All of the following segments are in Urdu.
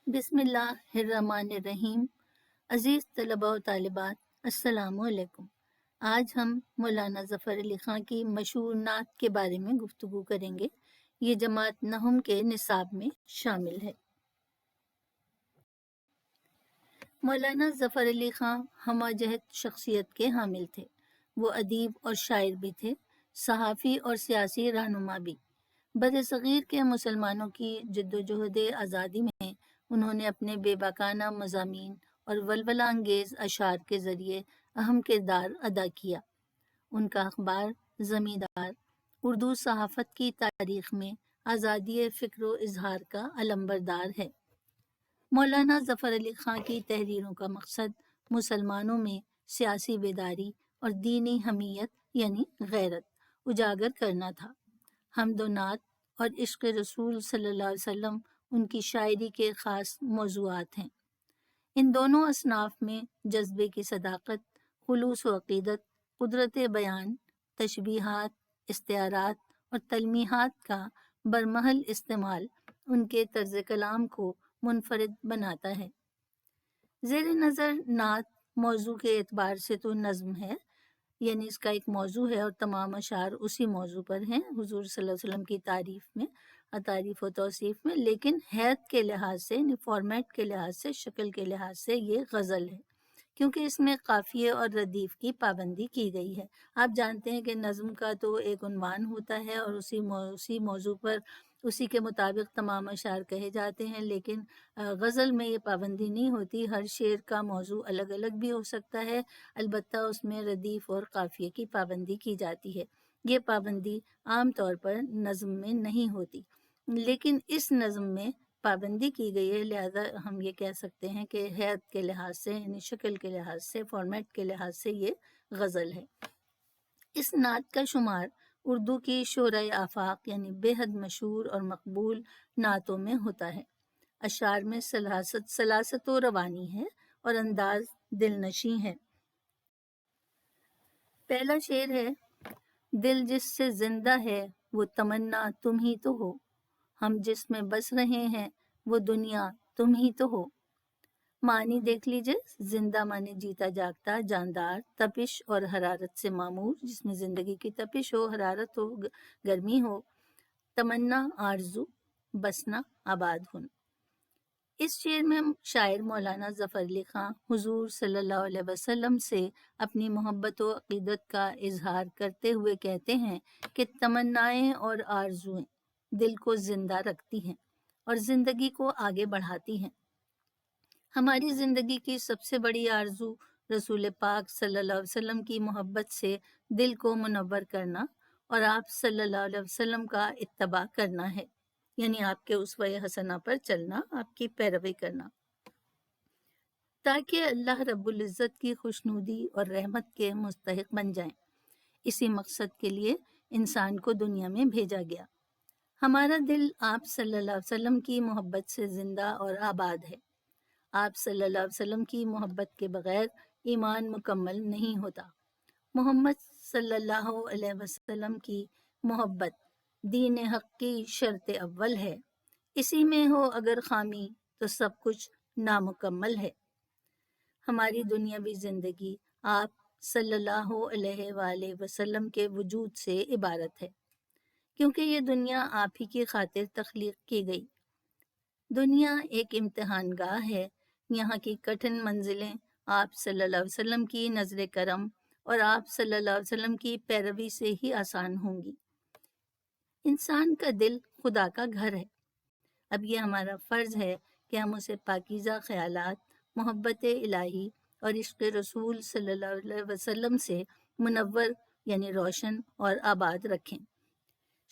بسم اللہ الرحمن الرحیم۔ عزیز طلباء و طالبات، السلام علیکم۔ آج ہم مولانا ظفر علی خاں کی مشہور نعت کے بارے میں گفتگو کریں گے۔ یہ جماعت نحم کے نصاب میں شامل ہے۔ مولانا ظفر علی خاں ہمہ جہت شخصیت کے حامل تھے۔ وہ ادیب اور شاعر بھی تھے، صحافی اور سیاسی رہنما بھی۔ بر صغیر کے مسلمانوں کی جد و جہد آزادی میں انہوں نے اپنے بے باکانہ مضامین اور ولولہ انگیز اشعار کے ذریعے اہم کردار ادا کیا۔ ان کا اخبار زمیندار اردو صحافت کی تاریخ میں آزادی فکر و اظہار کا علمبردار ہے۔ مولانا ظفر علی خاں کی تحریروں کا مقصد مسلمانوں میں سیاسی بیداری اور دینی حمیت یعنی غیرت اجاگر کرنا تھا۔ حمد و نعت اور عشق رسول صلی اللہ علیہ وسلم ان کی شاعری کے خاص موضوعات ہیں۔ ان دونوں اصناف میں جذبے کی صداقت، خلوص و عقیدت، قدرت بیان، تشبیہات، استعارات اور تلمیحات کا برمحل استعمال ان کے طرز کلام کو منفرد بناتا ہے۔ زیر نظر نعت موضوع کے اعتبار سے تو نظم ہے، یعنی اس کا ایک موضوع ہے اور تمام اشعار اسی موضوع پر ہیں، حضور صلی اللہ علیہ وسلم کی تعریف و توصیف میں، لیکن حیت کے لحاظ سے، فارمیٹ کے لحاظ سے، شکل کے لحاظ سے یہ غزل ہے، کیونکہ اس میں قافیے اور ردیف کی پابندی کی گئی ہے۔ آپ جانتے ہیں کہ نظم کا تو ایک عنوان ہوتا ہے اور اسی موضوع پر اسی کے مطابق تمام اشعار کہے جاتے ہیں، لیکن غزل میں یہ پابندی نہیں ہوتی۔ ہر شعر کا موضوع الگ الگ بھی ہو سکتا ہے، البتہ اس میں ردیف اور قافیے کی پابندی کی جاتی ہے۔ یہ پابندی عام طور پر نظم میں نہیں ہوتی، لیکن اس نظم میں پابندی کی گئی ہے، لہذا ہم یہ کہہ سکتے ہیں کہ حیت کے لحاظ سے، یعنی شکل کے لحاظ سے، فارمیٹ کے لحاظ سے یہ غزل ہے۔ اس نعت کا شمار اردو کی شعرۂ آفاق یعنی بے حد مشہور اور مقبول نعتوں میں ہوتا ہے۔ اشعار میں سلاست و روانی ہے اور انداز دل نشیں ہے۔ پہلا شعر ہے: دل جس سے زندہ ہے وہ تمنا تم ہی تو ہو، ہم جس میں بس رہے ہیں وہ دنیا تم ہی تو ہو۔ معنی دیکھ لیجئے، زندہ معنی جیتا جاگتا، جاندار، تپش اور حرارت سے معمور، جس میں زندگی کی تپش ہو، حرارت ہو، گرمی ہو۔ تمنا آرزو، بسنا آباد ہن۔ اس شعر میں شاعر مولانا ظفر علی خاں حضور صلی اللہ علیہ وسلم سے اپنی محبت و عقیدت کا اظہار کرتے ہوئے کہتے ہیں کہ تمنائیں اور آرزوئیں دل کو زندہ رکھتی ہیں اور زندگی کو آگے بڑھاتی ہیں۔ ہماری زندگی کی سب سے بڑی آرزو رسول پاک صلی اللہ علیہ وسلم کی محبت سے دل کو منور کرنا اور آپ صلی اللہ علیہ وسلم کا اتباع کرنا ہے، یعنی آپ کے اسوہ حسنہ پر چلنا، آپ کی پیروی کرنا، تاکہ اللہ رب العزت کی خوشنودی اور رحمت کے مستحق بن جائیں۔ اسی مقصد کے لیے انسان کو دنیا میں بھیجا گیا۔ ہمارا دل آپ صلی اللہ علیہ وسلم کی محبت سے زندہ اور آباد ہے۔ آپ صلی اللہ علیہ وسلم کی محبت کے بغیر ایمان مکمل نہیں ہوتا۔ محمد صلی اللہ علیہ وسلم کی محبت دین حق کی شرط اول ہے، اسی میں ہو اگر خامی تو سب کچھ نامکمل ہے۔ ہماری دنیاوی زندگی آپ صلی اللہ علیہ وآلہ وسلم کے وجود سے عبارت ہے، کیونکہ یہ دنیا آپ ہی کی خاطر تخلیق کی گئی۔ دنیا ایک امتحان گاہ ہے، یہاں کی کٹھن منزلیں آپ صلی اللہ علیہ وسلم کی نظر کرم اور آپ صلی اللہ علیہ وسلم کی پیروی سے ہی آسان ہوں گی۔ انسان کا دل خدا کا گھر ہے۔ اب یہ ہمارا فرض ہے کہ ہم اسے پاکیزہ خیالات، محبت الہی اور عشق رسول صلی اللہ علیہ وسلم سے منور یعنی روشن اور آباد رکھیں۔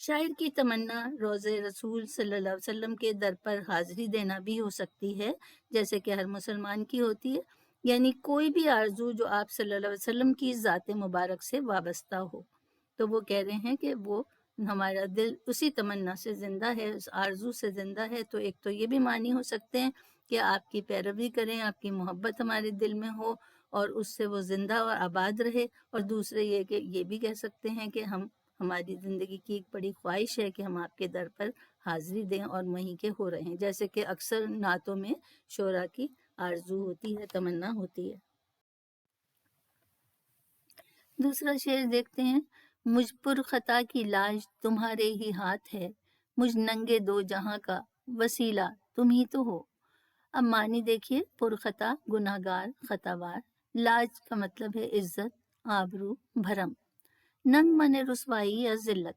شاعر کی تمنا روضہ رسول صلی اللہ علیہ وسلم کے در پر حاضری دینا بھی ہو سکتی ہے، جیسے کہ ہر مسلمان کی ہوتی ہے، یعنی کوئی بھی آرزو جو آپ صلی اللہ علیہ وسلم کی ذات مبارک سے وابستہ ہو۔ تو وہ کہہ رہے ہیں کہ وہ ہمارا دل اسی تمنا سے زندہ ہے، اس آرزو سے زندہ ہے۔ تو ایک تو یہ بھی معنی ہو سکتے ہیں کہ آپ کی پیروی کریں، آپ کی محبت ہمارے دل میں ہو اور اس سے وہ زندہ اور آباد رہے، اور دوسرے یہ بھی کہہ سکتے ہیں کہ ہماری زندگی کی ایک بڑی خواہش ہے کہ ہم آپ کے در پر حاضری دیں اور وہیں کے ہو رہے ہیں، جیسے کہ اکثر نعتوں میں شعراء کی آرزو ہوتی ہے، تمنا ہوتی ہے۔ دوسرا شعر دیکھتے ہیں۔ مجھ پر خطا کی لاج تمہارے ہی ہاتھ ہے، مجھ ننگے دو جہاں کا وسیلہ تم ہی تو ہو۔ اب معنی دیکھیے، پرخطا گناہگار، خطاوار، لاج کا مطلب ہے عزت، آبرو، بھرم، ننگ من رسوائی یا ذلت۔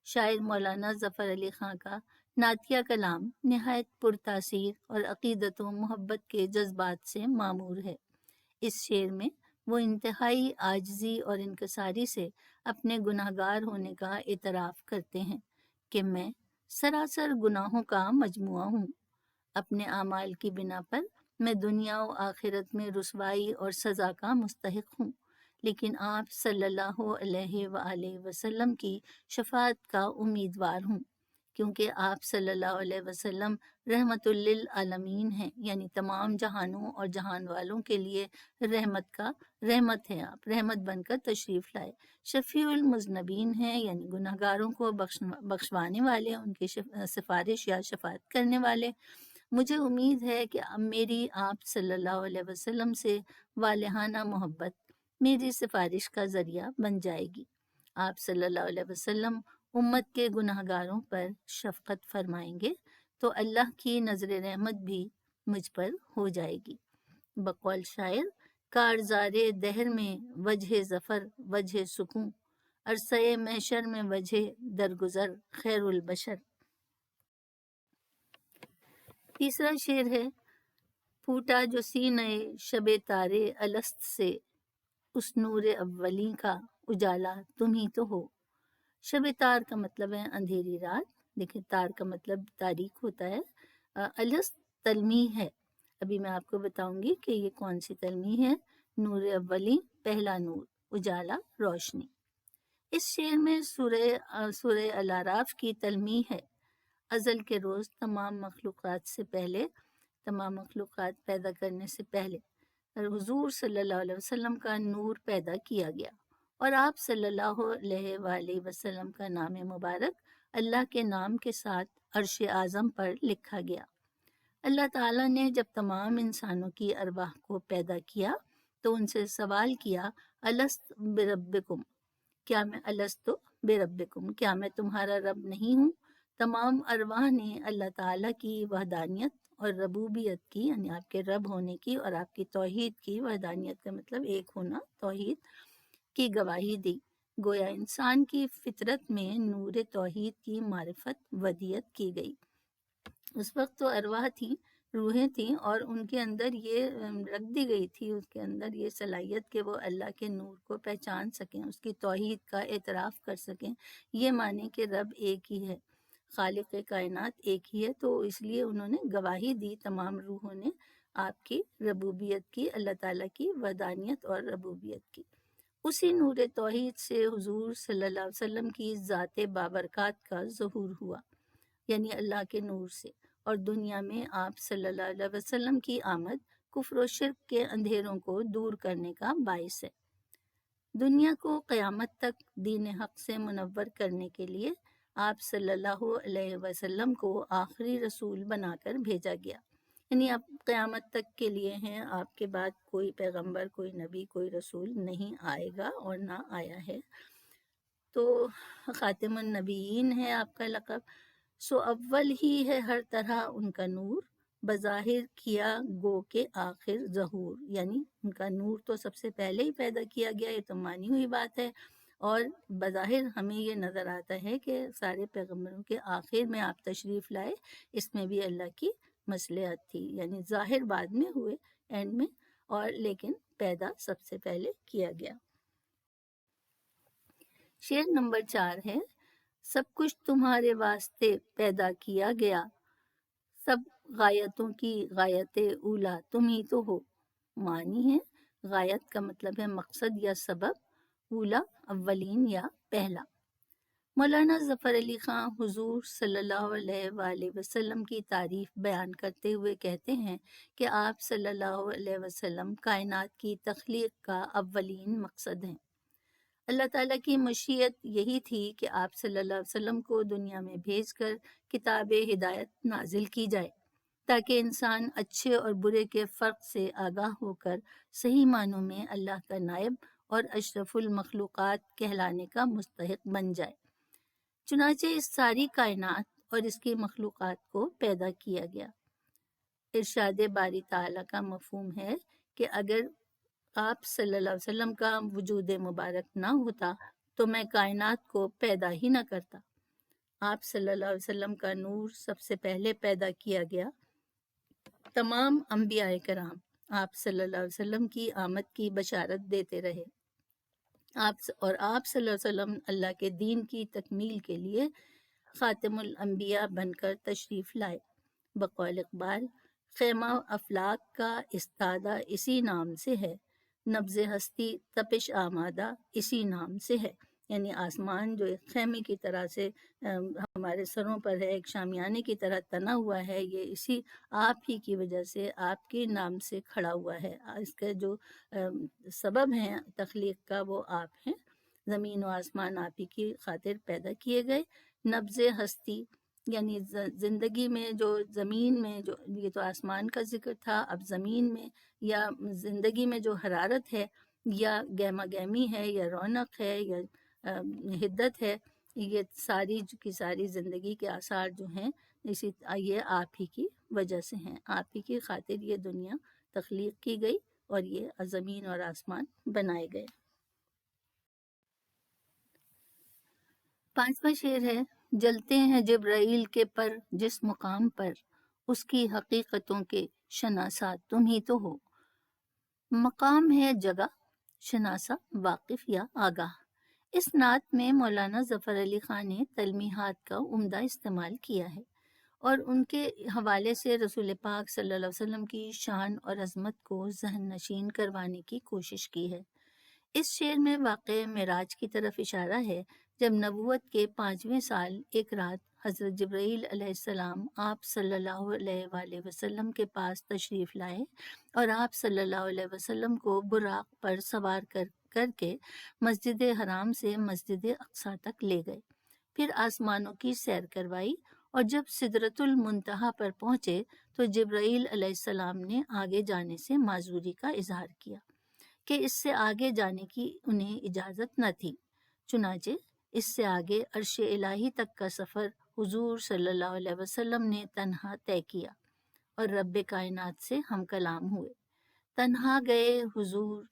شاعر مولانا ظفر علی خاں کا نعتیہ کلام نہایت پرتاثیر اور عقیدت و محبت کے جذبات سے معمور ہے۔ اس شعر میں وہ انتہائی عاجزی اور انکساری سے اپنے گناہگار ہونے کا اعتراف کرتے ہیں کہ میں سراسر گناہوں کا مجموعہ ہوں، اپنے اعمال کی بنا پر میں دنیا و آخرت میں رسوائی اور سزا کا مستحق ہوں، لیکن آپ صلی اللہ علیہ وآلہ وسلم کی شفاعت کا امیدوار ہوں، کیونکہ آپ صلی اللہ علیہ وسلم رحمت للعالمین ہیں، یعنی تمام جہانوں اور جہان والوں کے لیے رحمت ہے، آپ رحمت بن کر تشریف لائے، شفیع المذنبین ہیں، یعنی گناہگاروں کو بخشوانے والے، ان کی سفارش یا شفاعت کرنے والے۔ مجھے امید ہے کہ اب میری آپ صلی اللہ علیہ وسلم سے والہانہ محبت میری سفارش کا ذریعہ بن جائے گی۔ آپ صلی اللہ علیہ وسلم امت کے گناہگاروں پر شفقت فرمائیں گے تو اللہ کی نظر رحمت بھی مجھ پر ہو جائے گی۔ بقول شاعر، کارزار دہر میں وجہ ظفر وجہ سکون، عرصۂ محشر میں وجہ درگزر خیر البشر۔ تیسرا شعر ہے۔ پھوٹا جو سینہ شب تارے الست سے، اس نور اولی کا اجالا تم ہی تو ہو۔ شب تار کا مطلب ہے اندھیری رات، دیکھیں تار کا مطلب تاریک ہوتا ہے۔ الست تلمیح ہے، ابھی میں آپ کو بتاؤں گی کہ یہ کون سی تلمیح ہے۔ نور اولی پہلا نور، اجالا روشنی۔ اس شعر میں سورہ الاعراف کی تلمیح ہے۔ ازل کے روز تمام مخلوقات پیدا کرنے سے پہلے حضور صلی اللہ علیہ وسلم کا نور پیدا کیا گیا، اور آپ صلی اللہ علیہ وآلہ وسلم کا نام مبارک اللہ کے نام کے ساتھ عرش اعظم پر لکھا گیا۔ اللہ تعالیٰ نے جب تمام انسانوں کی ارواح کو پیدا کیا تو ان سے سوال کیا، الست بربکم، کیا میں تمہارا رب نہیں ہوں؟ تمام ارواح نے اللہ تعالیٰ کی وحدانیت اور ربوبیت کی، یعنی آپ کے رب ہونے کی اور آپ کی توحید کی، وحدانیت کا مطلب ایک ہونا، توحید کی گواہی دی۔ گویا انسان کی فطرت میں نور توحید کی معرفت ودیت کی گئی۔ اس وقت تو ارواح تھیں، روحیں تھیں، اور ان کے اندر یہ رکھ دی گئی تھی، اس کے اندر یہ صلاحیت کہ وہ اللہ کے نور کو پہچان سکیں، اس کی توحید کا اعتراف کر سکیں، یہ مانیں کہ رب ایک ہی ہے، خالق کائنات ایک ہی ہے۔ تو اس لیے انہوں نے گواہی دی، تمام روحوں نے، آپ کی ربوبیت کی، اللہ تعالیٰ کی وحدانیت اور ربوبیت کی۔ اسی نور توحید سے حضور صلی اللہ علیہ وسلم کی ذات بابرکات کا ظہور ہوا، یعنی اللہ کے نور سے، اور دنیا میں آپ صلی اللہ علیہ وسلم کی آمد کفر و شرک کے اندھیروں کو دور کرنے کا باعث ہے۔ دنیا کو قیامت تک دین حق سے منور کرنے کے لیے آپ صلی اللہ علیہ وسلم کو آخری رسول بنا کر بھیجا گیا، یعنی اب قیامت تک کے لیے ہیں، آپ کے بعد کوئی پیغمبر، کوئی نبی، کوئی رسول نہیں آئے گا اور نہ آیا ہے، تو خاتم النبیین ہے آپ کا لقب۔ سو اول ہی ہے ہر طرح ان کا نور، بظاہر کیا گو کے آخر ظہور، یعنی ان کا نور تو سب سے پہلے ہی پیدا کیا گیا، یہ تو مانی ہوئی بات ہے، اور بظاہر ہمیں یہ نظر آتا ہے کہ سارے پیغمبروں کے آخر میں آپ تشریف لائے، اس میں بھی اللہ کی مصلحت تھی، یعنی ظاہر بعد میں ہوئے اینڈ میں، اور لیکن پیدا سب سے پہلے کیا گیا۔ شعر نمبر 4 ہے۔ سب کچھ تمہارے واسطے پیدا کیا گیا، سب غایتوں کی غایت اولا تم ہی تو ہو۔ معنی ہے، غایت کا مطلب ہے مقصد یا سبب، اولا اولین یا پہلا۔ مولانا ظفر علی خاں حضور صلی اللہ علیہ وآلہ وسلم کی تعریف بیان کرتے ہوئے کہتے ہیں کہ آپ صلی اللہ علیہ وسلم کائنات کی تخلیق کا اولین مقصد ہیں۔ اللہ تعالیٰ کی مشیت یہی تھی کہ آپ صلی اللہ علیہ وسلم کو دنیا میں بھیج کر کتاب ہدایت نازل کی جائے تاکہ انسان اچھے اور برے کے فرق سے آگاہ ہو کر صحیح معنوں میں اللہ کا نائب اور اشرف المخلوقات کہلانے کا مستحق بن جائے۔ چنانچہ اس ساری کائنات اور اس کی مخلوقات کو پیدا کیا گیا۔ ارشاد باری تعالیٰ کا مفہوم ہے کہ اگر آپ صلی اللہ علیہ وسلم کا وجود مبارک نہ ہوتا تو میں کائنات کو پیدا ہی نہ کرتا۔ آپ صلی اللہ علیہ وسلم کا نور سب سے پہلے پیدا کیا گیا۔ تمام انبیاء کرام آپ صلی اللہ علیہ وسلم کی آمد کی بشارت دیتے رہے۔ آپ صلی اللہ علیہ وسلم اللہ کے دین کی تکمیل کے لیے خاتم الانبیاء بن کر تشریف لائے۔ بقول اقبال، خیمہ افلاک کا استادہ اسی نام سے ہے، نبض ہستی تپش آمادہ اسی نام سے ہے۔ یعنی آسمان جو ایک خیمے کی طرح سے ہمارے سروں پر ہے، ایک شامیانے کی طرح تنا ہوا ہے، یہ اسی آپ ہی کی وجہ سے، آپ کے نام سے کھڑا ہوا ہے۔ اس کا جو سبب ہے تخلیق کا وہ آپ ہیں۔ زمین و آسمان آپ ہی کی خاطر پیدا کیے گئے۔ نبض ہستی یعنی زندگی میں جو زمین میں جو، یہ تو آسمان کا ذکر تھا، اب زمین میں یا زندگی میں جو حرارت ہے یا گہما گہمی ہے یا رونق ہے یا حدت ہے، یہ ساری کی ساری زندگی کے آثار جو ہیں یہ آپ ہی کی وجہ سے ہیں۔ آپ ہی کی خاطر یہ دنیا تخلیق کی گئی اور یہ زمین اور آسمان بنائے گئے۔ 5واں شعر ہے، جلتے ہیں جبرائیل کے پر جس مقام پر، اس کی حقیقتوں کے شناسا تم ہی تو ہو۔ مقام ہے جگہ، شناسا واقف یا آگاہ۔ اس نعت میں مولانا ظفر علی خان نے تلمیحات کا عمدہ استعمال کیا ہے اور ان کے حوالے سے رسول پاک صلی اللہ علیہ وسلم کی شان اور عظمت کو ذہن نشین کروانے کی کوشش کی ہے۔ اس شعر میں واقع معراج کی طرف اشارہ ہے، جب نبوت کے 5ویں سال ایک رات حضرت جبرائیل علیہ السلام آپ صلی اللہ علیہ وآلہ وسلم کے پاس تشریف لائے اور آپ صلی اللہ علیہ وسلم کو براق پر سوار کر کے مسجد حرام سے مسجد اقصیٰ تک لے گئے، پھر آسمانوں کی سیر کروائی، اور جب سدرۃ المنتہا پر پہنچے تو جبرائیل علیہ السلام نے آگے جانے سے معذوری کا اظہار کیا کہ اس سے آگے جانے کی انہیں اجازت نہ تھی۔ چنانچہ اس سے آگے عرش الہی تک کا سفر حضور صلی اللہ علیہ وسلم نے تنہا طے کیا اور رب کائنات سے ہم کلام ہوئے۔ تنہا گئے حضور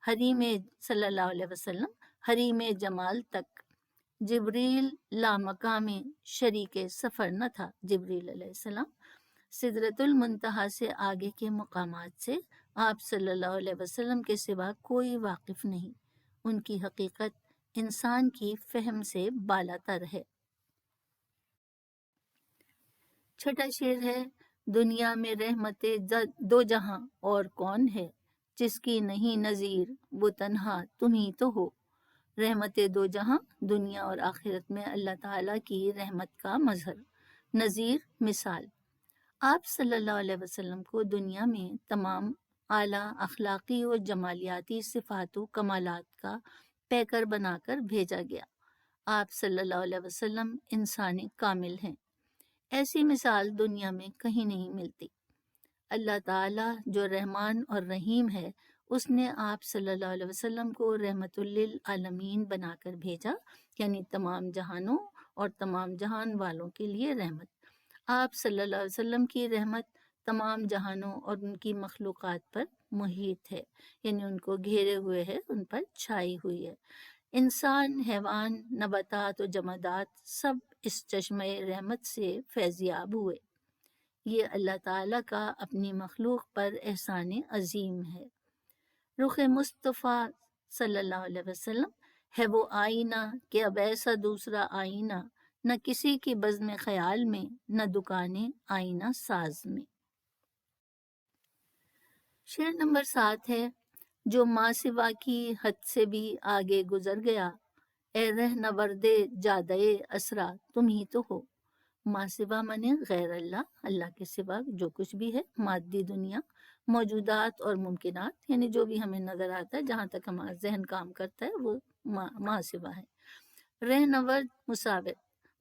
حریم صلی اللہ علیہ وسلم حریم جمال تک، جبریل لامقام شریک سفر نہ تھا۔ جبریل علیہ السلام سدرۃ المنتہا سے آگے کے مقامات سے آپ صلی اللہ علیہ وسلم کے سوا کوئی واقف نہیں، ان کی حقیقت انسان کی فہم سے بالاتر ہے۔ 6واں شعر ہے، دنیا میں رحمت دو جہاں اور کون ہے، جس کی نہیں نظیر وہ تنہا تم ہی تو ہو۔ رحمت دو جہاں دنیا اور آخرت میں اللہ تعالیٰ کی رحمت کا مظہر، نظیر مثال۔ آپ صلی اللہ علیہ وسلم کو دنیا میں تمام اعلیٰ اخلاقی و جمالیاتی صفات و کمالات کا پیکر بنا کر بھیجا گیا۔ آپ صلی اللہ علیہ وسلم انسان کامل ہیں، ایسی مثال دنیا میں کہیں نہیں ملتی۔ اللہ تعالیٰ جو رحمان اور رحیم ہے، اس نے آپ صلی اللہ علیہ وسلم کو رحمت للعالمین بنا کر بھیجا، یعنی تمام جہانوں اور تمام جہان والوں کے لیے رحمت۔ آپ صلی اللہ علیہ وسلم کی رحمت تمام جہانوں اور ان کی مخلوقات پر محیط ہے، یعنی ان کو گھیرے ہوئے ہے، ان پر چھائی ہوئی ہے۔ انسان، حیوان، نباتات و جمادات سب اس چشمہ رحمت سے فیضیاب ہوئے۔ یہ اللہ تعالیٰ کا اپنی مخلوق پر احسان عظیم ہے۔ رخ مصطفیٰ صلی اللہ علیہ وسلم ہے وہ آئینہ کہ اب ایسا دوسرا آئینہ نہ کسی کی بزم خیال میں، نہ دکانیں آئینہ ساز میں۔ شعر نمبر 7 ہے، جو ماں سوا کی حد سے بھی آگے گزر گیا، اے رہنورد جادے اسرا تم ہی تو ہو۔ ما سوا منے غیر اللہ، اللہ کے سوا جو کچھ بھی ہے، مادی دنیا، موجودات اور ممکنات، یعنی جو بھی ہمیں نظر آتا ہے، جہاں تک ہمارا ذہن کام کرتا ہے وہ ما سوا ہے۔ رہنورد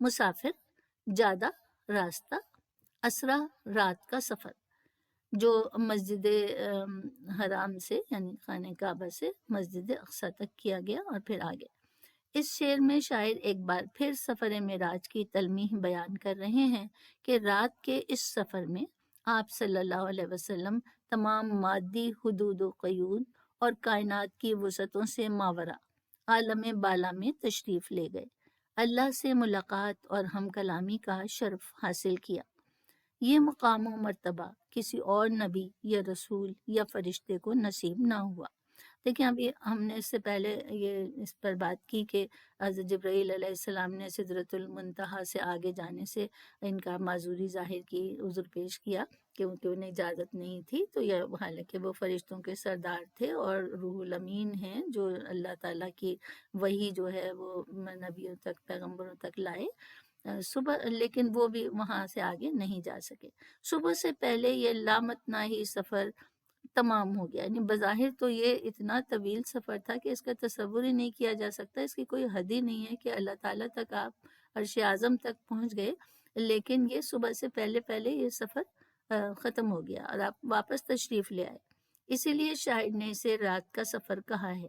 مسافر، جادہ راستہ، اسرا رات کا سفر، جو مسجد حرام سے یعنی خانہ کعبہ سے مسجد اقصی تک کیا گیا اور پھر آگے۔ اس شعر میں شاعر ایک بار پھر سفر معراج کی تلمیح بیان کر رہے ہیں کہ رات کے اس سفر میں آپ صلی اللہ علیہ وسلم تمام مادی حدود و قیود اور کائنات کی وسعتوں سے ماورا عالم بالا میں تشریف لے گئے، اللہ سے ملاقات اور ہم کلامی کا شرف حاصل کیا۔ یہ مقام و مرتبہ کسی اور نبی یا رسول یا فرشتے کو نصیب نہ ہوا۔ دیکھیں ابھی ہم نے اس سے پہلے اس پر بات کی کہ حضرت جبرائیل علیہ السلام نے سدرۃ المنتہا سے آگے جانے سے ان کا معذوری ظاہر کی، عذر پیش کیا کہ انہیں اجازت نہیں تھی، تو یہ حالانکہ وہ فرشتوں کے سردار تھے اور روح الامین ہیں جو اللہ تعالیٰ کی وحی جو ہے وہ نبیوں تک، پیغمبروں تک لائے صبح، لیکن وہ بھی وہاں سے آگے نہیں جا سکے۔ صبح سے پہلے یہ لامتناہی سفر تمام ہو گیا، یعنی بظاہر تو یہ اتنا طویل سفر تھا کہ اس کا تصور ہی نہیں کیا جا سکتا، اس کی کوئی حد ہی نہیں ہے کہ اللہ تعالیٰ تک آپ عرش اعظم تک پہنچ گئے، لیکن یہ صبح سے پہلے یہ سفر ختم ہو گیا اور آپ واپس تشریف لے آئے۔ اسی لیے شاعر نے اسے رات کا سفر کہا ہے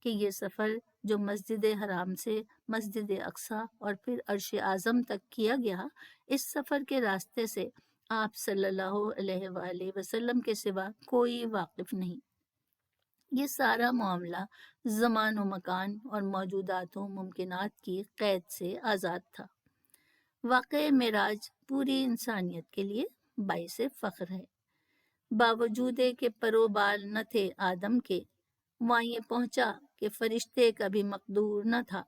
کہ یہ سفر جو مسجد حرام سے مسجد اقصی اور پھر عرش اعظم تک کیا گیا، اس سفر کے راستے سے آپ صلی اللہ علیہ وآلہ وسلم کے سوا کوئی واقف نہیں۔ یہ سارا معاملہ زمان و مکان اور موجودات و ممکنات کی قید سے آزاد تھا۔ واقع معراج پوری انسانیت کے لیے باعث فخر ہے۔ باوجود کہ پرو بال نہ تھے آدم کے، وہاں یہ پہنچا کہ فرشتے کا بھی مقدور نہ تھا